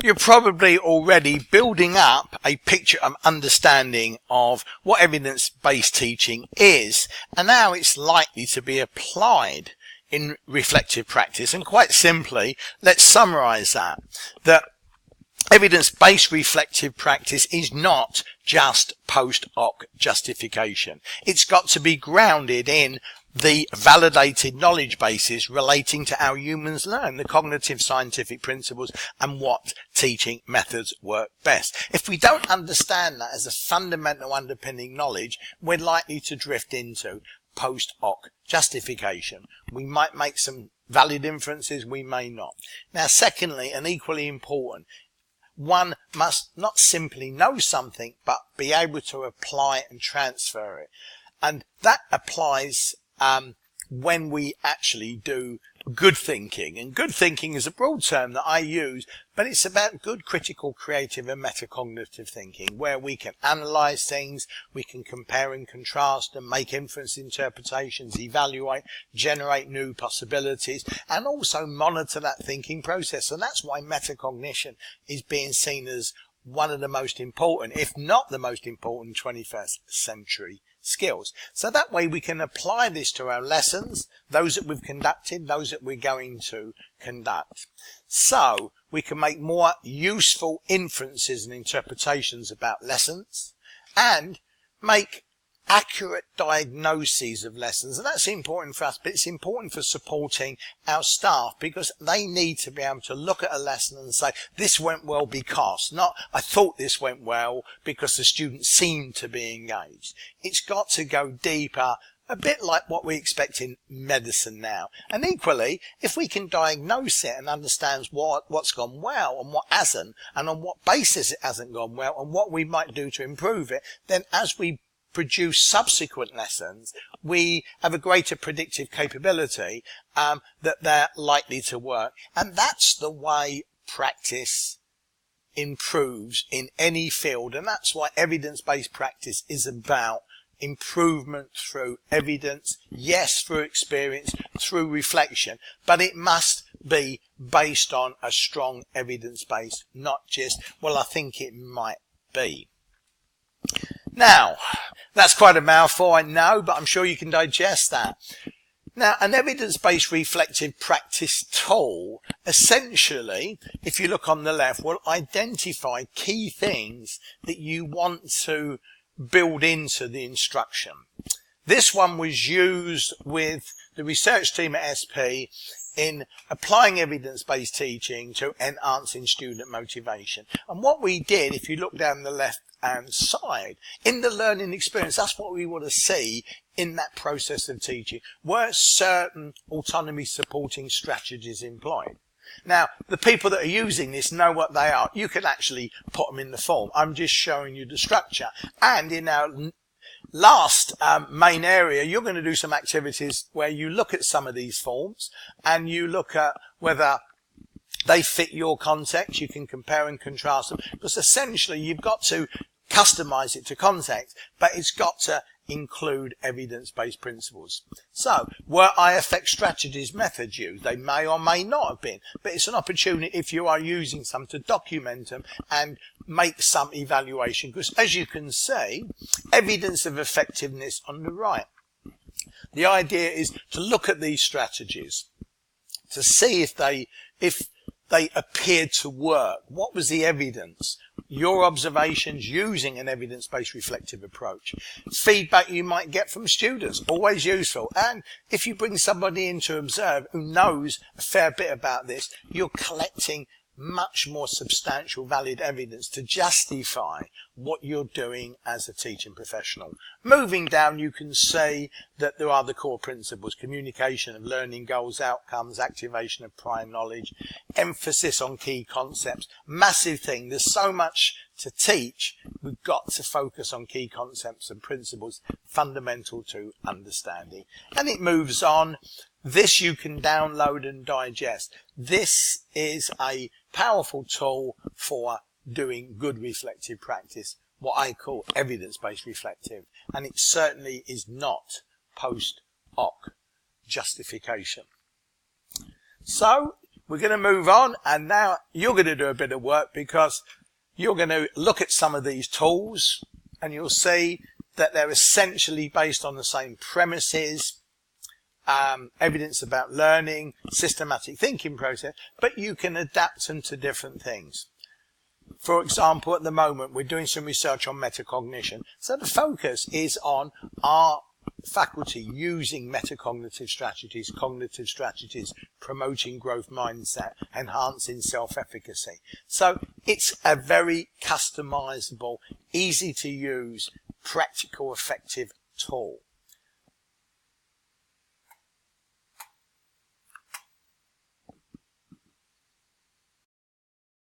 you're probably already building up a picture of understanding of what evidence-based teaching is, and now it's likely to be applied in reflective practice. And quite simply, let's summarize that evidence-based reflective practice is not just post hoc justification. It's got to be grounded in the validated knowledge bases relating to how humans learn, the cognitive scientific principles, and what teaching methods work best. If we don't understand that as a fundamental underpinning knowledge, we're likely to drift into post hoc justification. We might make some valid inferences, we may not. Now, secondly, and equally important, one must not simply know something, but be able to apply and transfer it. And that applies when we actually do good thinking. And good thinking is a broad term that I use, but it's about good critical, creative and metacognitive thinking, where we can analyze things, we can compare and contrast and make inference interpretations, evaluate, generate new possibilities, and also monitor that thinking process. And that's why metacognition is being seen as one of the most important, if not the most important, 21st century skills. So that way we can apply this to our lessons, those that we've conducted, those that we're going to conduct. So we can make more useful inferences and interpretations about lessons and make accurate diagnoses of lessons. And that's important for us, but it's important for supporting our staff, because they need to be able to look at a lesson and say, this went well because, not I thought this went well because the student seemed to be engaged. It's got to go deeper, a bit like what we expect in medicine now. And equally, if we can diagnose it and understand what's gone well and what hasn't, and on what basis it hasn't gone well and what we might do to improve it, then as we produce subsequent lessons, we have a greater predictive capability that they're likely to work. And that's the way practice improves in any field. And that's why evidence-based practice is about improvement through evidence, yes, through experience, through reflection, but it must be based on a strong evidence base, not just, well, I think it might be. Now, that's quite a mouthful, I know, but I'm sure you can digest that. Now, an evidence-based reflective practice tool, essentially, if you look on the left, will identify key things that you want to build into the instruction. This one was used with the research team at SP in applying evidence-based teaching to enhancing student motivation. And what we did, if you look down the left-hand side, in the learning experience, that's what we want to see in that process of teaching. Were certain autonomy supporting strategies employed? Now, the people that are using this know what they are. You can actually put them in the form. I'm just showing you the structure. And in our last main area, you're going to do some activities where you look at some of these forms and you look at whether they fit your context. You can compare and contrast them, because essentially you've got to customize it to context, but it's got to include evidence-based principles. So, were IFX strategies methods used? They may or may not have been, but it's an opportunity, if you are using some, to document them and make some evaluation, because as you can see, evidence of effectiveness on the right. The idea is to look at these strategies to see if they appeared to work. What was the evidence? Your observations using an evidence-based reflective approach. Feedback you might get from students, always useful. And if you bring somebody in to observe who knows a fair bit about this, you're collecting much more substantial, valid evidence to justify what you're doing as a teaching professional. Moving down, you can see that there are the core principles: communication of learning goals, outcomes, activation of prior knowledge, emphasis on key concepts. Massive thing. There's so much to teach. We've got to focus on key concepts and principles fundamental to understanding. And it moves on. This you can download and digest. This is a powerful tool for doing good reflective practice, what I call evidence-based reflective. And it certainly is not post hoc justification. So, we're going to move on, and now you're going to do a bit of work, because you're going to look at some of these tools and you'll see that they're essentially based on the same premises, evidence about learning, systematic thinking process, but you can adapt them to different things. For example, at the moment, we're doing some research on metacognition. So the focus is on our faculty using metacognitive strategies, cognitive strategies, promoting growth mindset, enhancing self-efficacy. So it's a very customizable, easy to use, practical, effective tool.